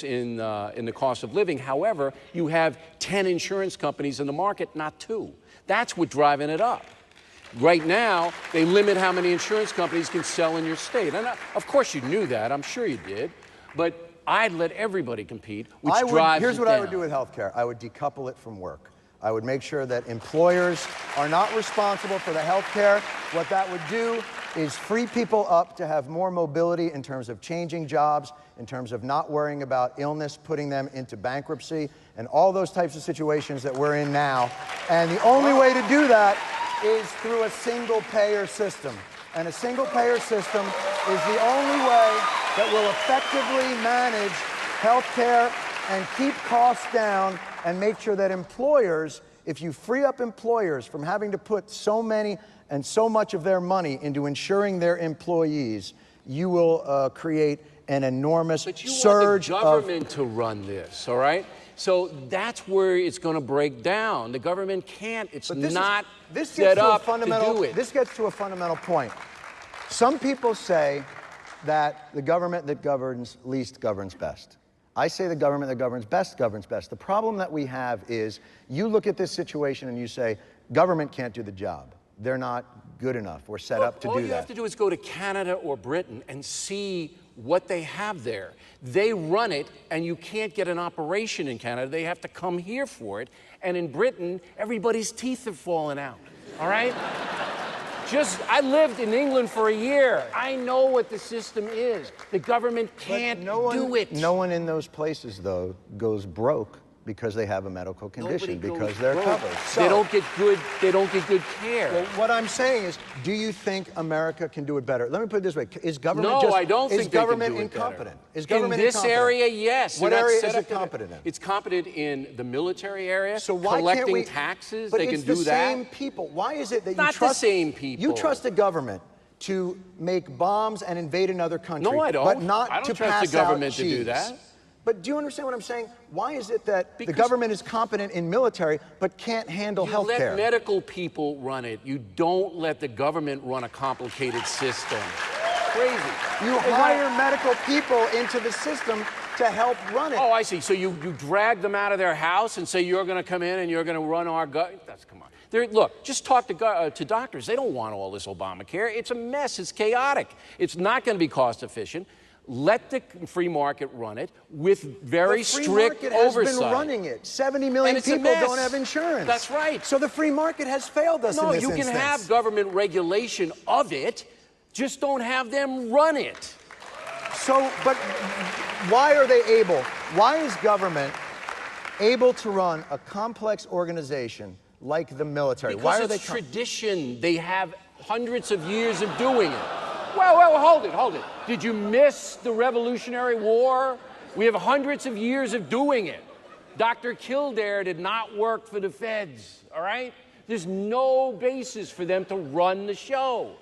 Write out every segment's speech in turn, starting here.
in the cost of living. However, you have 10 insurance companies in the market, not 2. That's what's driving it up. Right now, they limit how many insurance companies can sell in your state. And of course you knew that, I'm sure you did, but I'd let everybody compete, which drives it down. Here's what I would do with healthcare. I would decouple it from work. I would make sure that employers are not responsible for the healthcare. What that would do is free people up to have more mobility in terms of changing jobs, in terms of not worrying about illness, putting them into bankruptcy, and all those types of situations that we're in now. And the only way to do that is through a single-payer system. And a single-payer system is the only way that will effectively manage healthcare and keep costs down and make sure that employers, if you free up employers from having to put so many and so much of their money into insuring their employees, you will create an enormous surge of... But you want the government to run this, all right? So that's where it's going to break down. The government can't. It's not set up to do it. This gets to a fundamental point. Some people say that the government that governs least governs best. I say the government that governs best governs best. The problem that we have is you look at this situation and you say, government can't do the job. They're not good enough or set up to do that. All you have to do is go to Canada or Britain and see what they have there. They run it, and you can't get an operation in Canada. They have to come here for it. And in Britain, everybody's teeth have fallen out, all right? I lived in England for a year. I know what the system is. The government can't do it. No one in those places, though, goes broke because they have a medical condition, because they're covered. So, they don't get good care. Well, what I'm saying is, do you think America can do it better? Let me put it this way: is government I don't think they can do it incompetent? Better. Is government in this incompetent? area? Yes. What area is it competent in? It's competent in the military area. So why collecting can't we, taxes? But they can do that. It's the same people. Why is it that you trust the same people? You trust the government to make bombs and invade another country? No, I don't. But not I don't to trust pass the government out to do cheese. that. But do you understand what I'm saying? Why is it that the government is competent in military but can't handle health care? You let medical people run it. You don't let the government run a complicated system. Crazy. You hire medical people into the system to help run it. Oh, I see. So you drag them out of their house and say, you're going to come in and you're going to run our come on. Look, just talk to doctors. They don't want all this Obamacare. It's a mess. It's chaotic. It's not going to be cost efficient. Let the free market run it with very strict oversight. The free market has been running it. 70 million people don't have insurance. That's right. So the free market has failed us in this instance. No, you can have government regulation of it, just don't have them run it. So, but why are they able? Why is government able to run a complex organization like the military? Because why are they tradition. They have hundreds of years of doing it. Well, hold it. Did you miss the Revolutionary War? We have hundreds of years of doing it. Dr. Kildare did not work for the feds, all right? There's no basis for them to run the show.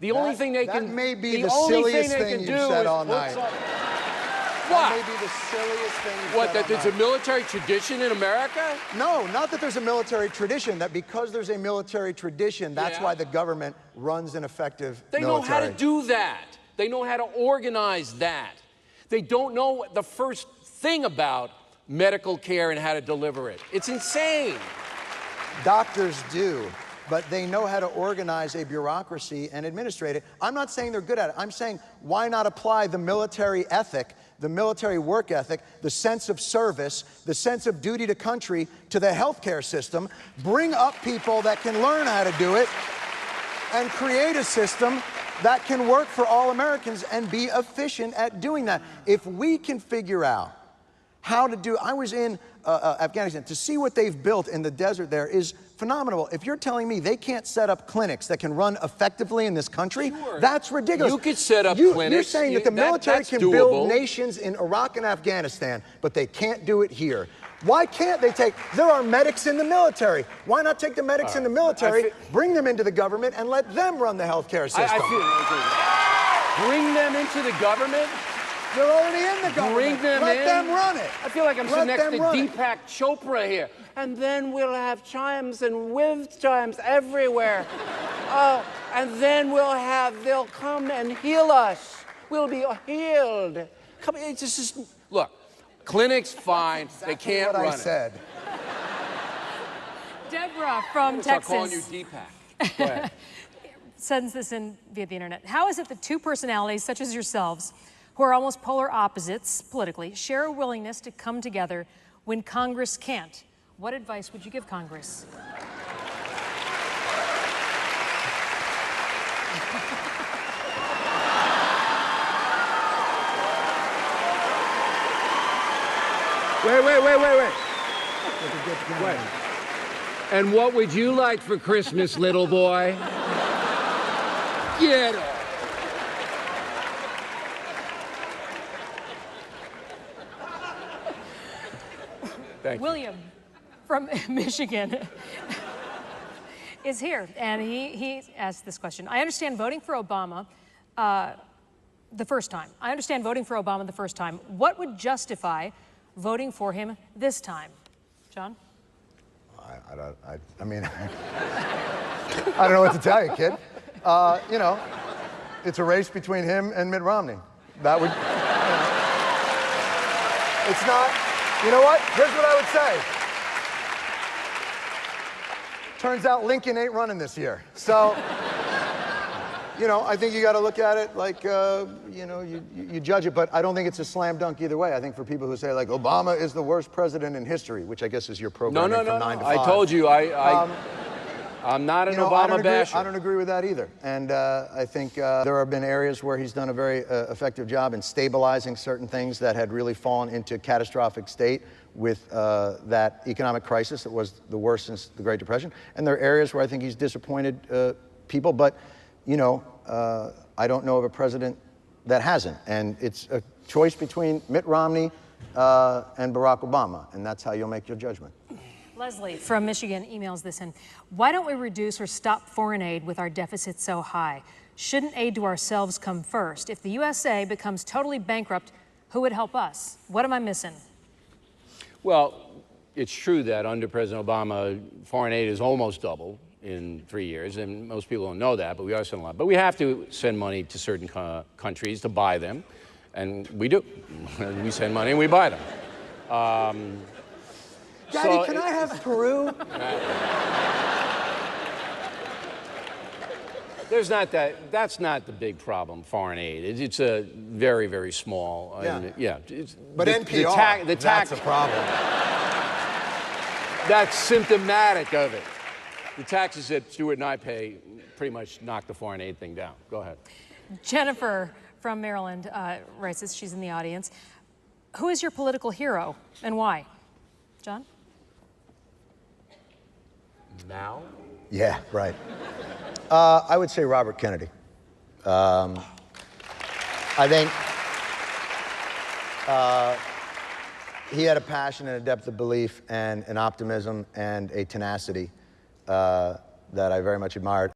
The only thing they can... That may be the silliest thing you've said all night. What? That may be the silliest thing you've said What, that all there's night. a military tradition in America? No, not that there's a military tradition, that because there's a military tradition, that's why the government runs an effective military. They know how to do that. They know how to organize that. They don't know the first thing about medical care and how to deliver it. It's insane. Doctors do, but they know how to organize a bureaucracy and administrate it. I'm not saying they're good at it. I'm saying, why not apply the military ethic, the military work ethic, the sense of service, the sense of duty to country to the healthcare system, bring up people that can learn how to do it, and create a system that can work for all Americans and be efficient at doing that. If we can figure out how to do... I was in Afghanistan. To see what they've built in the desert there is phenomenal. If you're telling me they can't set up clinics that can run effectively in this country, that's ridiculous. You could set up clinics. You're saying that the military can build nations in Iraq and Afghanistan, but they can't do it here. Why can't they take... There are medics in the military. Why not take the medics in the military, bring them into the government, and let them run the healthcare system? Bring them into the government? They're already in the government. Bring them Let them run it. I feel like I'm sitting next to Deepak Chopra here. And then we'll have chimes and with chimes everywhere. And then they'll come and heal us. We'll be healed. Come, it's just, look, Clinic's fine. They can't what run I said. Deborah from Start Texas calling you Deepak. Go ahead. sends this in via the internet. How is it that two personalities such as yourselves, who are almost polar opposites politically, share a willingness to come together when Congress can't? What advice would you give Congress? Wait. Wait. And what would you like for Christmas, little boy? Get off. Thank you. William from Michigan is here, and he asked this question. I understand voting for Obama the first time. What would justify voting for him this time? John? I mean, I don't know what to tell you, kid. You know, it's a race between him and Mitt Romney. That would, it's not, you know what? Here's what I would say. Turns out Lincoln ain't running this year. So, you know, I think you got to look at it like, you know, you judge it, but I don't think it's a slam dunk either way. I think for people who say, like, Obama is the worst president in history, which I guess is your program from 9 to 5. I told you, I'm not an Obama basher. I don't agree with that either. And I think there have been areas where he's done a very effective job in stabilizing certain things that had really fallen into catastrophic state with that economic crisis that was the worst since the Great Depression. And there are areas where I think he's disappointed people, but you know, I don't know of a president that hasn't. And it's a choice between Mitt Romney and Barack Obama, and that's how you'll make your judgment. Leslie from Michigan emails this in. Why don't we reduce or stop foreign aid with our deficit so high? Shouldn't aid to ourselves come first? If the USA becomes totally bankrupt, who would help us? What am I missing? Well, it's true that under President Obama, foreign aid is almost doubled in 3 years, and most people don't know that, but we are sending a lot. But we have to send money to certain countries to buy them, and we do. We send money and we buy them. Daddy, can I have Peru? That's not the big problem, foreign aid. It's a very, very small. Yeah. But NPR, that's a problem. That's symptomatic of it. The taxes that Stuart and I pay pretty much knock the foreign aid thing down. Go ahead. Jennifer from Maryland writes this. She's in the audience. Who is your political hero and why? John? Now? Yeah, right. I would say Robert Kennedy. I think he had a passion and a depth of belief and an optimism and a tenacity that I very much admired.